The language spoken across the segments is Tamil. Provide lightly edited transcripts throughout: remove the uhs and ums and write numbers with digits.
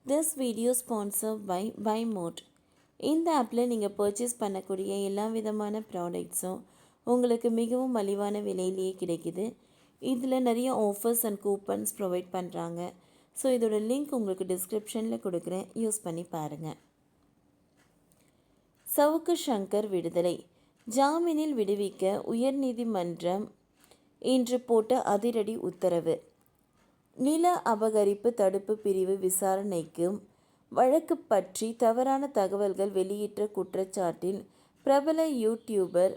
This video sponsored by BuyMode. இந்த ஆப்பில் நீங்கள் பர்ச்சேஸ் பண்ணக்கூடிய எல்லா விதமான ப்ராடக்ட்ஸும் உங்களுக்கு மிகவும் மலிவான விலையிலேயே கிடைக்குது. இதில் நிறைய ஆஃபர்ஸ் அண்ட் கூப்பன்ஸ் ப்ரொவைட் பண்ணுறாங்க. ஸோ இதோட லிங்க் உங்களுக்கு டிஸ்கிரிப்ஷனில் கொடுக்குறேன், யூஸ் பண்ணி பாருங்கள். சவுக்கு சங்கர் விடுதலை. ஜாமீனில் விடுவிக்க உயர்நீதிமன்றம் இன்று போட்ட அதிரடி உத்தரவு. நில அபகரிப்பு தடுப்பு பிரிவு விசாரணைக்கும் வழக்கு பற்றி தவறான தகவல்கள் வெளியிட்ட குற்றச்சாட்டில் பிரபல யூடியூபர்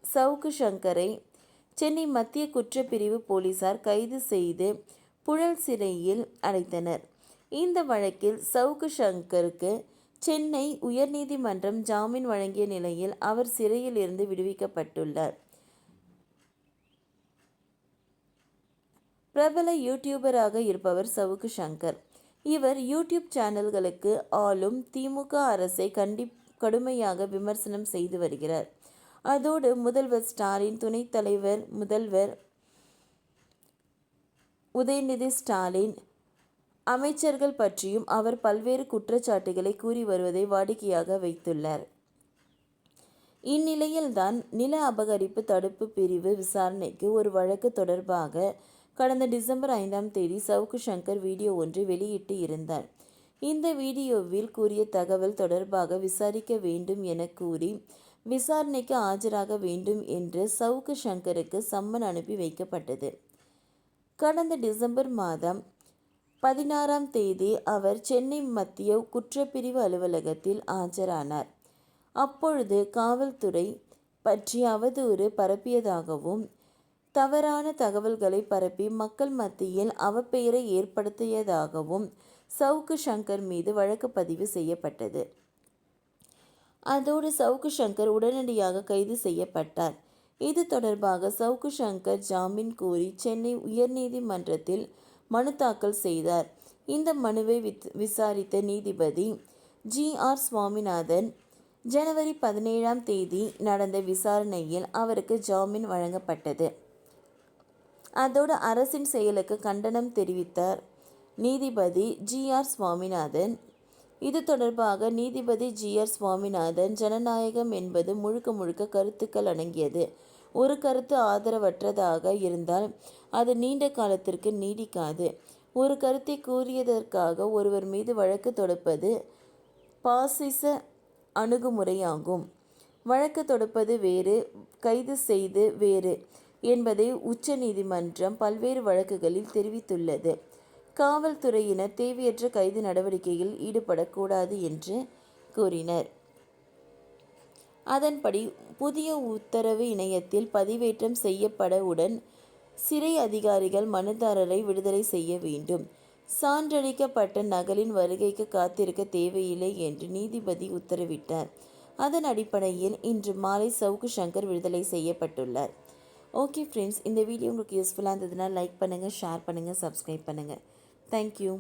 சவுக்கு சங்கரை சென்னை மத்திய குற்றப்பிரிவு போலீசார் கைது செய்து புழல் சிறையில் அடைத்தனர். இந்த வழக்கில் சவுக்கு சங்கருக்கு சென்னை உயர்நீதிமன்றம் ஜாமீன் வழங்கிய நிலையில் அவர் சிறையில் இருந்து விடுவிக்கப்பட்டுள்ளார். பிரபல யூடியூபராக இருப்பவர் சவுக்கு சங்கர். இவர் யூடியூப் சேனல்களுக்கு ஆளும் திமுக அரசை கடுமையாக விமர்சனம் செய்து வருகிறார். அதோடு முதல்வர் ஸ்டாலின், துணைத் தலைவர் முதல்வர் உதயநிதி ஸ்டாலின், அமைச்சர்கள் பற்றியும் அவர் பல்வேறு குற்றச்சாட்டுகளை கூறி வருவதை வாடிக்கையாக வைத்துள்ளார். இந்நிலையில்தான் நில அபகரிப்பு தடுப்பு பிரிவு விசாரணைக்கு ஒரு வழக்கு தொடர்பாக கடந்த டிசம்பர் 5 சவுக்கு சங்கர் வீடியோ ஒன்றை வெளியிட்டு இருந்தார். இந்த வீடியோவில் கூறிய தகவல் தொடர்பாக விசாரிக்க வேண்டும் என கூறி விசாரணைக்கு ஆஜராக வேண்டும் என்று சவுக்கு சங்கருக்கு சம்மன் அனுப்பி வைக்கப்பட்டது. கடந்த டிசம்பர் 16 அவர் சென்னை மத்திய குற்றப்பிரிவு அலுவலகத்தில் ஆஜரானார். அப்பொழுது காவல்துறை பற்றி அவதூறு பரப்பியதாகவும் தவறான தகவல்களை பரப்பி மக்கள் மத்தியில் அவப்பெயரை ஏற்படுத்தியதாகவும் சவுக்கு சங்கர் மீது வழக்கு பதிவு செய்யப்பட்டது. அதோடு சவுக்கு சங்கர் உடனடியாக கைது செய்யப்பட்டார். இது தொடர்பாக சவுக்கு சங்கர் ஜாமீன் கோரி சென்னை உயர்நீதிமன்றத்தில் மனு தாக்கல் செய்தார். இந்த மனுவை விசாரித்த நீதிபதி ஜி.ஆர். சுவாமிநாதன் ஜனவரி 17 நடந்த விசாரணையில் அவருக்கு ஜாமீன் வழங்கப்பட்டது. அதோடு அரசின் செயலுக்கு கண்டனம் தெரிவித்தார் நீதிபதி ஜி.ஆர். சுவாமிநாதன். இது தொடர்பாக நீதிபதி ஜி.ஆர். சுவாமிநாதன், ஜனநாயகம் என்பது முழுக்க முழுக்க கருத்துக்கள் அடங்கியது. ஒரு கருத்து ஆதரவற்றதாக இருந்தால் அது நீண்ட காலத்திற்கு நீடிக்காது. ஒரு கருத்தை கூறியதற்காக ஒருவர் மீது வழக்கு தொடுப்பது பாசிச அணுகுமுறையாகும். வழக்கு தொடுப்பது வேறு, கைது செய்து வேறு என்பதை உச்ச நீதிமன்றம் பல்வேறு வழக்குகளில் தெரிவித்துள்ளது. காவல்துறையினர் தேவையற்ற கைது நடவடிக்கையில் ஈடுபடக்கூடாது என்று கூறினர். அதன்படி புதிய உத்தரவு இணையத்தில் பதிவேற்றம் செய்யப்படவுடன் சிறை அதிகாரிகள் மனுதாரரை விடுதலை செய்ய வேண்டும். சான்றளிக்கப்பட்ட நகலின் வருகைக்கு காத்திருக்க தேவையில்லை என்று நீதிபதி உத்தரவிட்டார். அதன் அடிப்படையில் இன்று மாலை சவுக்கு சங்கர் விடுதலை செய்யப்பட்டுள்ளார். ஓகே ஃப்ரெண்ட்ஸ், இந்த வீடியோ உங்களுக்கு யூஸ்ஃபுல்லாக இருந்ததுன்னா லைக் பண்ணுங்கள், ஷேர் பண்ணுங்கள், சப்ஸ்கிரைப் பண்ணுங்கள். தேங்க்யூ.